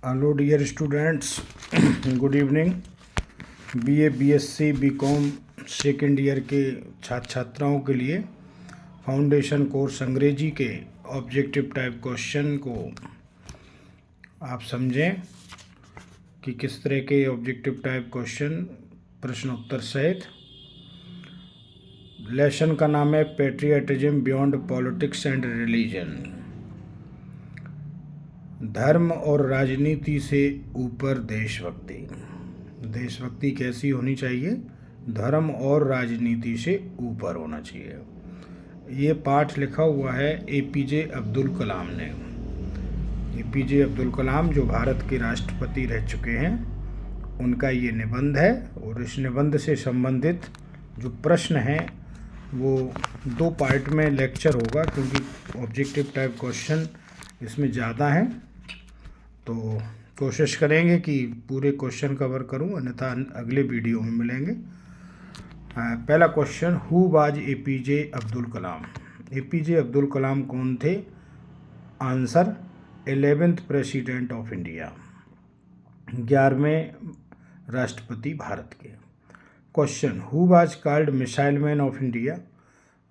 Hello dear students, good evening. BA, BSc, BCom second year के छात्र छात्राओं के लिए फाउंडेशन कोर्स अंग्रेजी के ऑब्जेक्टिव टाइप क्वेश्चन को आप समझें कि किस तरह के ऑब्जेक्टिव टाइप क्वेश्चन प्रश्नोत्तर सहित। लेसन का नाम है patriotism beyond politics and religion. धर्म और राजनीति से ऊपर देशभक्ति। देशभक्ति कैसी होनी चाहिए? धर्म और राजनीति से ऊपर होना चाहिए। ये पाठ लिखा हुआ है एपीजे अब्दुल कलाम ने। एपीजे अब्दुल कलाम जो भारत के राष्ट्रपति रह चुके हैं, उनका ये निबंध है। और इस निबंध से संबंधित जो प्रश्न हैं वो 2 पार्ट में लेक्चर होगा, क्योंकि ऑब्जेक्टिव टाइप क्वेश्चन इसमें ज़्यादा हैं। तो कोशिश करेंगे कि पूरे क्वेश्चन कवर करूं, अन्यथा अगले वीडियो में मिलेंगे। पहला question, who was APJ Abdul Kalam? APJ Abdul Kalam कौन थे? Answer, 11th president of India, 11वें राष्ट्रपति भारत के। Question, who was called missile man of India?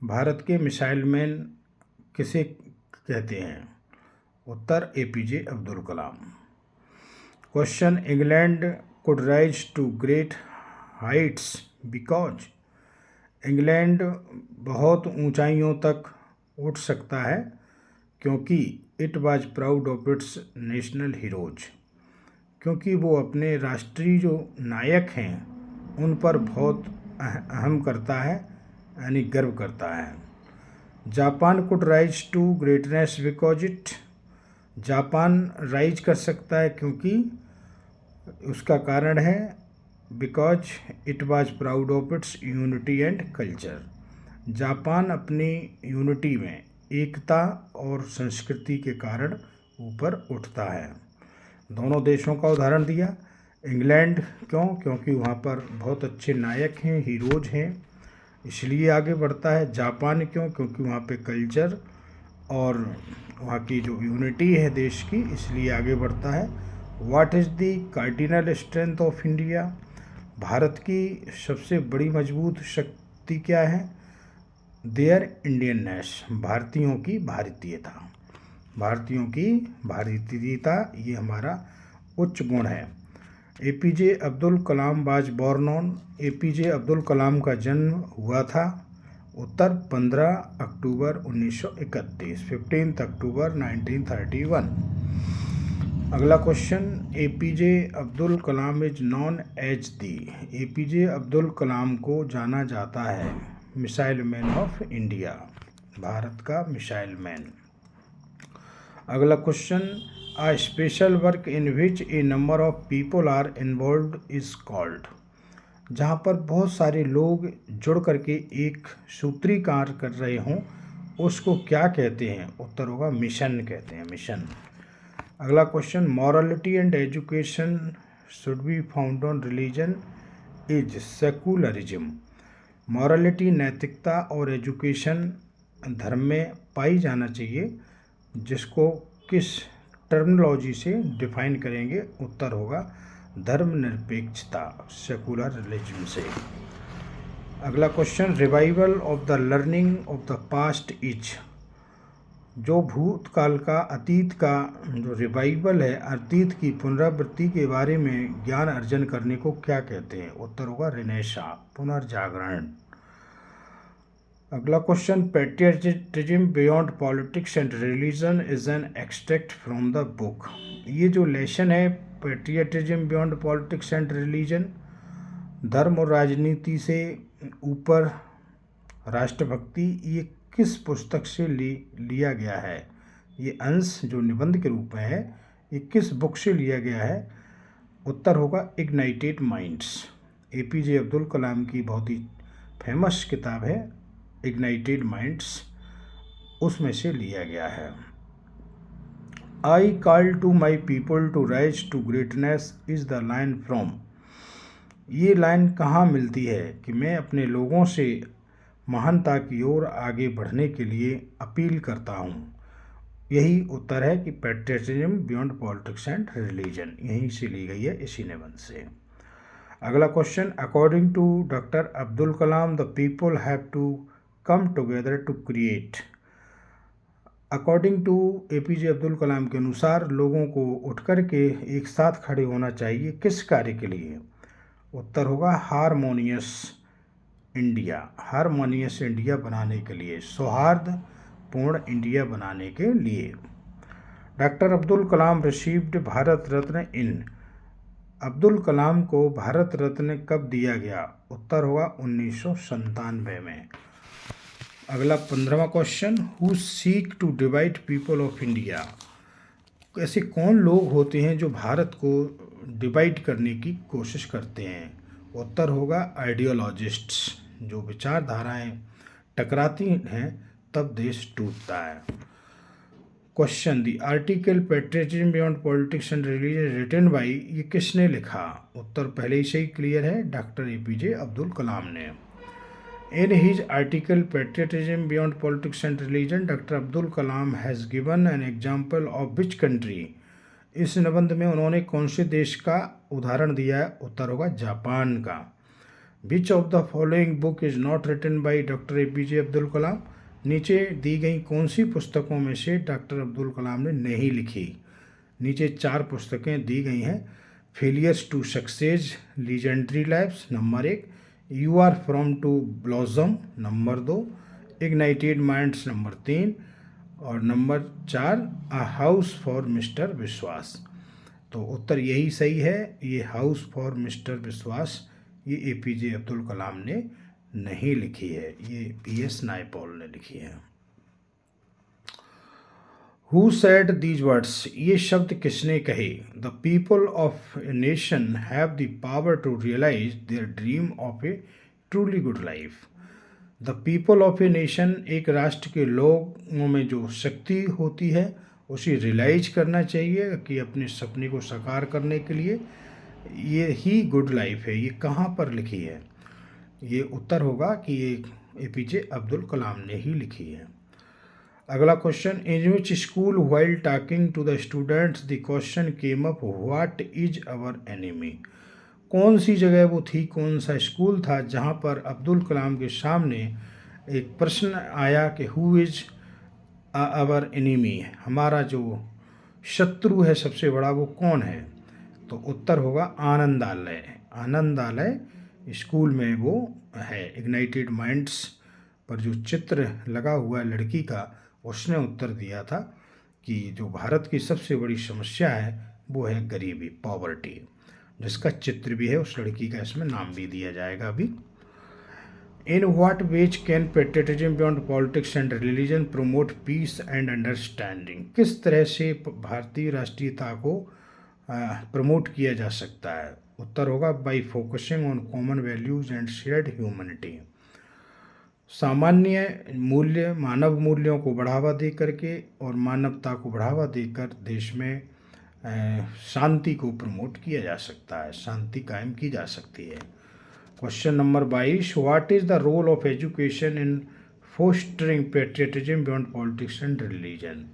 Bharat के मिसाइल मैन किसे कहते हैं? उत्तर, APJ Abdul Kalam. Question, England could rise to great heights because? England बहुत ऊंचाइयों तक उठ सकता है क्योंकि it was proud of its national heroes, क्योंकि वो अपने राष्ट्रीय जो नायक हैं उन पर बहुत अहम करता है, यानी गर्व करता है। Japan could rise to greatness because it? Japan rise कर सकता है क्योंकि उसका कारण है because it was proud of its unity and culture. Japan अपनी यूनिटी में, एकता और संस्कृति के कारण ऊपर उठता है। दोनों देशों का उदाहरण दिया। इंग्लैंड क्यों? क्योंकि वहाँ पर बहुत अच्छे नायक हैं, हीरोज हैं, इसलिए आगे बढ़ता है। जापान क्यों? क्योंकि वहाँ पे कल्चर और वहाँ की जो यूनिटी है देश की, इसलिए आगे बढ़ता है। What is the cardinal strength of India? Bharat की सबसे बड़ी मजबूत शक्ति क्या है? देयर इंडियननेस, भारतीयों की भारतीयता। भारतीयों की भारतीयता ये हमारा उच्च गुण है। APJ Abdul Kalam was born on? APJ Abdul Kalam का जन्म हुआ था उत्तर 15 अक्टूबर 1931, 15 अक्टूबर 1931। अगला question, APJ Abdul Kalam is known as the? APJ Abdul Kalam को जाना जाता है missile man of India, Bharat का मिसाइल मैन। अगला question, a special work in which a number of people are involved is called? जहाँ पर बहुत सारे लोग जुड़ करके एक सूत्री कार्य कर रहे हों, उसको क्या कहते हैं? उत्तर होगा मिशन कहते हैं, मिशन। अगला question, morality and education should be found on religion is secularism? Morality, नैतिकता, और एजुकेशन धर्म में पाई जाना चाहिए, जिसको किस टर्मिनोलॉजी से डिफाइन करेंगे? उत्तर होगा धर्मनिरपेक्षता, सेकुलर रिलीजन से। अगला question, revival of the learning of the past is? जो भूतकाल का, अतीत का जो रिवाइवल है, अतीत की पुनरावृत्ति के बारे में ज्ञान अर्जन करने को क्या कहते हैं? उत्तर होगा रेनेसा, पुनर्जागरण। अगला question, patriotism beyond politics and religion is an extract from the book? ये जो लेसन है patriotism beyond politics and religion, धर्म और राजनीति से ऊपर राष्ट्रभक्ति, ये किस पुस्तक से लिया गया है? ये अंश जो निबंध के रूप में है, ये किस बुक से लिया गया है? उत्तर होगा इग्नाइटेड माइंड्स। एपीजे अब्दुल कलाम की बहुत ही फेमस किताब है इग्नाइटेड माइंड्स, उसमें से लिया गया है। I call to my people to rise to greatness is the line from? ये लाइन कहाँ मिलती है कि मैं अपने लोगों से महानता की ओर आगे बढ़ने के लिए अपील करता हूँ? यही उत्तर है कि patriotism beyond politics and religion, यहीं से ली गई है इसी निबंध से। अगला question, according to doctor Abdul Kalam the people have to come together to create. According to APJ Abdul Kalam के अनुसार लोगों को उठ कर के एक साथ खड़े होना चाहिए, किस कार्य के लिए? उत्तर होगा हारमोनियस इंडिया बनाने के लिए, सौहार्दपूर्ण इंडिया बनाने के लिए। डॉक्टर अब्दुल कलाम रिसीव्ड भारत रत्न इन। अब्दुल कलाम को भारत रत्न कब दिया गया? उत्तर होगा 1997 में। अगला 15वां question, who seek to divide people of India. ऐसे कौन लोग होते हैं जो भारत को डिवाइड करने की कोशिश करते हैं? उत्तर होगा आइडियोलॉजिस्ट्स, जो विचारधाराएं टकराती हैं तब देश टूटता है। Question, the article patriotism beyond politics and religion written by, ये किसने लिखा? उत्तर पहले ही से ही क्लियर है, डॉक्टर APJ अब्दुल कलाम ने। In his article patriotism beyond politics and religion doctor Abdul Kalam has given an example of which country. इस निबंध में उन्होंने कौन से देश का उदाहरण दिया है? उत्तर होगा जापान का। Which of the following book is not written by doctor APJ Abdul Kalam. नीचे दी गई कौन सी पुस्तकों में से डॉक्टर अब्दुल कलाम ने नहीं लिखी? नीचे 4 पुस्तकें दी गई हैं। Failures to success, legendary lives number 1, you are from to blossom number 2, ignited minds number 3 और number 4 a house for mister Biswas. तो उत्तर यही सही है, ये हाउस फॉर मिस्टर विश्वास ये APJ अब्दुल कलाम ने नहीं लिखी है, ये PS नायपॉल ने लिखी है। हु सेड दीज वर्ड्स, ये शब्द किसने कहे? The people of a nation have the power to realise their dream of a truly good life. The people of a nation, एक राष्ट्र के लोगों में जो शक्ति होती है उसे रियलाइज करना चाहिए कि अपने सपने को साकार करने के लिए ये ही गुड लाइफ है। ये कहाँ पर लिखी है? ये उत्तर होगा कि ये APJ अब्दुल कलाम ने ही लिखी है। अगला question, in which school while talking to the students the question came up what is our enemy. कौन सी जगह वो थी, कौन सा स्कूल था जहाँ पर अब्दुल कलाम के सामने एक प्रश्न आया कि हु इज अवर एनिमी, हमारा जो शत्रु है सबसे बड़ा वो कौन है? तो उत्तर होगा आनंदालय स्कूल में वो है। इग्नाइटेड माइंड्स पर जो चित्र लगा हुआ है लड़की का, उसने उत्तर दिया था कि जो भारत की सबसे बड़ी समस्या है वो है गरीबी, पॉवर्टी, जिसका चित्र भी है उस लड़की का, इसमें नाम भी दिया जाएगा अभी। In what ways can patriotism beyond politics and religion promote peace and understanding. किस तरह से भारतीय राष्ट्रीयता को प्रमोट किया जा सकता है? उत्तर होगा by focusing on common values and shared humanity. सामान्य मूल्य, मानव मूल्यों को बढ़ावा दे करके और मानवता को बढ़ावा देकर देश में शांति को प्रमोट किया जा सकता है, शांति कायम की जा सकती है। Question number 22, what is the role of education in fostering patriotism beyond politics and religion.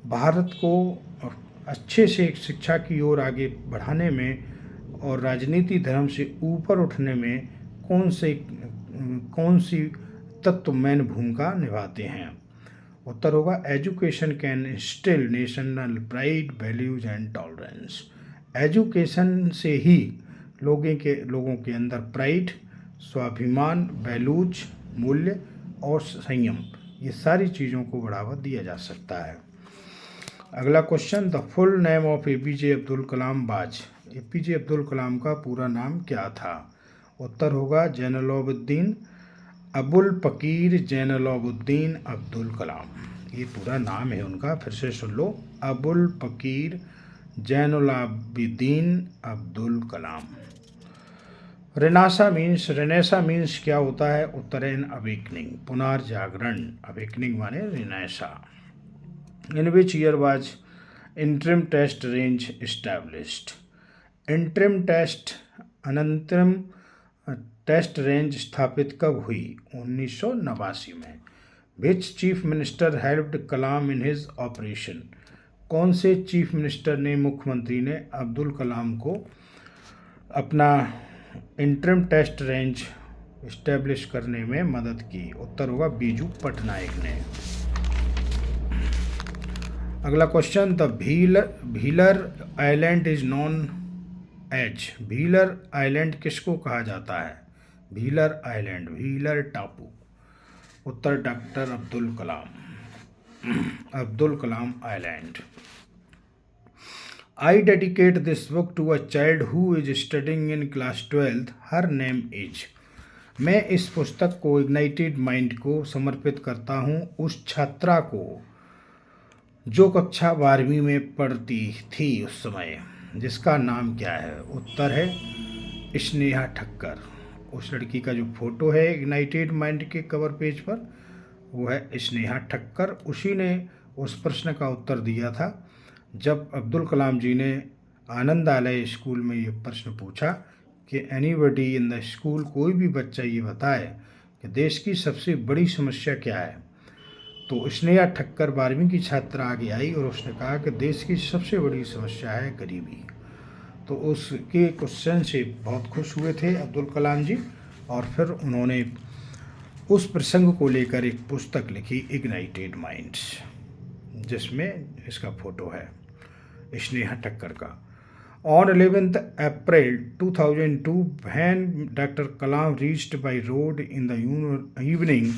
भारत को अच्छे से शिक्षा की ओर आगे बढ़ाने में और राजनीति धर्म से ऊपर उठने में कौन सी तत्व मेन भूमिका निभाते हैं? उत्तर होगा education can instil national pride, values and tolerance. Education से ही लोगों के अंदर प्राइड, स्वाभिमान, वैल्यूज, मूल्य और संयम, ये सारी चीज़ों को बढ़ावा दिया जा सकता है। अगला question, the full name of APJ Abdul Kalam was. APJ Abdul Kalam का पूरा नाम क्या था? उत्तर होगा जैनुलाब्दीन अबुल पकीर जैनुलाब्दीन अब्दुल कलाम, ये पूरा नाम है उनका। फिर से सुन लो, अबुल पकीर जैनुलाब्दीन अब्दुल कलाम। रेनेसा मीन्स क्या होता है? उत्तर है अवेकनिंग, पुनर्जागरण। अवेकनिंग माने renaissance. In which year was interim test range established. Interim test, अनंतरम टेस्ट रेंज स्थापित कब हुई? 1989 में। Which chief minister helped Kalam in his operation? कौन से चीफ मिनिस्टर ने, मुख्यमंत्री ने अब्दुल कलाम को अपना इंटरिम टेस्ट रेंज इस्टेब्लिश करने में मदद की? उत्तर होगा बीजू पटनायक ने। अगला question, the Wheeler island is known as? Wheeler island किसको कहा जाता है? व्हीलर आइलैंड, व्हीलर टापू। उत्तर doctor Abdul Kalam, Abdul Kalam island. I dedicate this book to a child who is studying in class 12th, her name is. मैं इस पुस्तक को इग्नाइटेड माइंड को समर्पित करता हूँ उस छात्रा को जो कक्षा 12वीं में पढ़ती थी उस समय, जिसका नाम क्या है? उत्तर है स्नेहा ठक्कर। उस लड़की का जो फोटो है इग्नाइटेड माइंड के कवर पेज पर, वो है स्नेहा ठक्कर। उसी ने उस प्रश्न का उत्तर दिया था जब अब्दुल कलाम जी ने आनंदालय स्कूल में ये प्रश्न पूछा कि एनीबडी इन द स्कूल, कोई भी बच्चा ये बताए कि देश की सबसे बड़ी समस्या क्या है। तो स्नेहा ठक्कर 12वीं की छात्रा आगे आई और उसने कहा कि देश की सबसे बड़ी समस्या है गरीबी। तो उसके क्वेश्चन से बहुत खुश हुए थे अब्दुल कलाम जी, और फिर उन्होंने उस प्रसंग को लेकर एक पुस्तक लिखी इग्नाइटेड माइंड्स, जिसमें इसका फोटो है स्नेहा ठक्कर का। On 11th April 2002, when Dr. Kalam reached by road in the evening,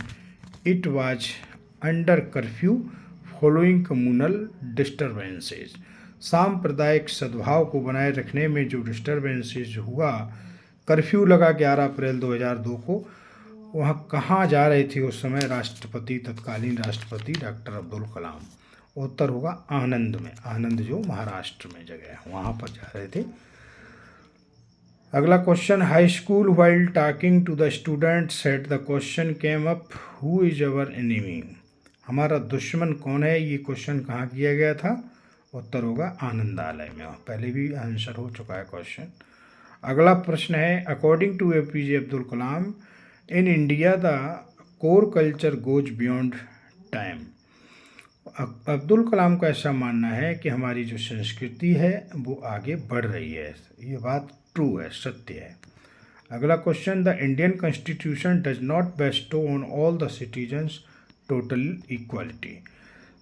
it was under curfew following communal disturbances. सांप्रदायिक सद्भाव को बनाए रखने में जो डिस्टर्बेंसेज हुआ, कर्फ्यू लगा 11 अप्रैल 2002 को। वहाँ कहाँ जा रहे थे उस समय राष्ट्रपति, तत्कालीन राष्ट्रपति डॉक्टर अब्दुल कलाम? उत्तर होगा आनंद में। आनंद जो महाराष्ट्र में जगह है, वहाँ पर जा रहे थे। अगला question, high school while talking to the students said the question came up, who is our enemy? हमारा दुश्मन कौन है? ये क्वेश्चन कहाँ किया गया था? उत्तर होगा आनंदालय में। पहले भी आंसर हो चुका है क्वेश्चन। अगला प्रश्न है, according to APJ Abdul Kalam, in India the core culture goes beyond time. Abdul Kalam का ऐसा मानना है कि हमारी जो संस्कृति है वो आगे बढ़ रही है। ये बात ट्रू है, सत्य है। अगला question, the Indian constitution does not Bairstow on all the citizens total equality.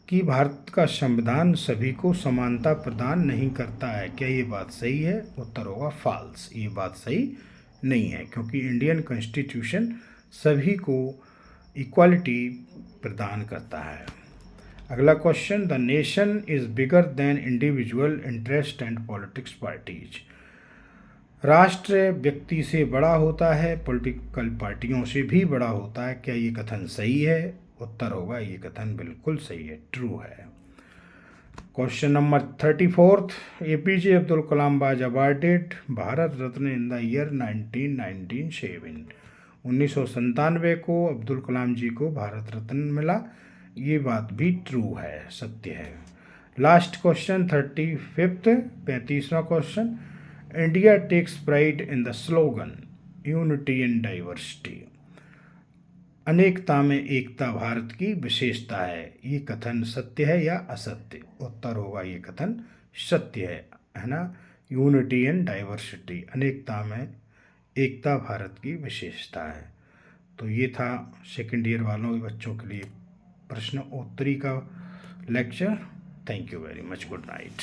कि भारत का संविधान सभी को समानता प्रदान नहीं करता है। क्या ये बात सही है? उत्तर होगा फॉल्स। ये बात सही नहीं है, क्योंकि इंडियन कॉन्स्टिट्यूशन सभी को इक्वालिटी प्रदान करता है। अगला question, the nation is bigger than individual interest and politics parties. राष्ट्र व्यक्ति से बड़ा होता है, पॉलिटिकल पार्टियों से भी बड़ा होता है। क्या ये कथन सही है? उत्तर होगा ये कथन बिल्कुल सही है, ट्रू है। Question number 34, APJ Abdul Kalam was awarded Bharat Ratna in the year 1997। 1997 को अब्दुल कलाम जी को भारत रत्न मिला। ये बात भी ट्रू है, सत्य है। लास्ट क्वेश्चन 35वां question, India takes pride in the slogan unity in diversity. अनेकता में एकता भारत की विशेषता है। ये कथन सत्य है या असत्य? उत्तर होगा ये कथन सत्य है ना। यूनिटी इन डाइवर्सिटी, अनेकता में एकता भारत की विशेषता है। तो ये था सेकेंड ईयर वालों के बच्चों के लिए प्रश्न उत्तरी का lecture. Thank you very much, good night.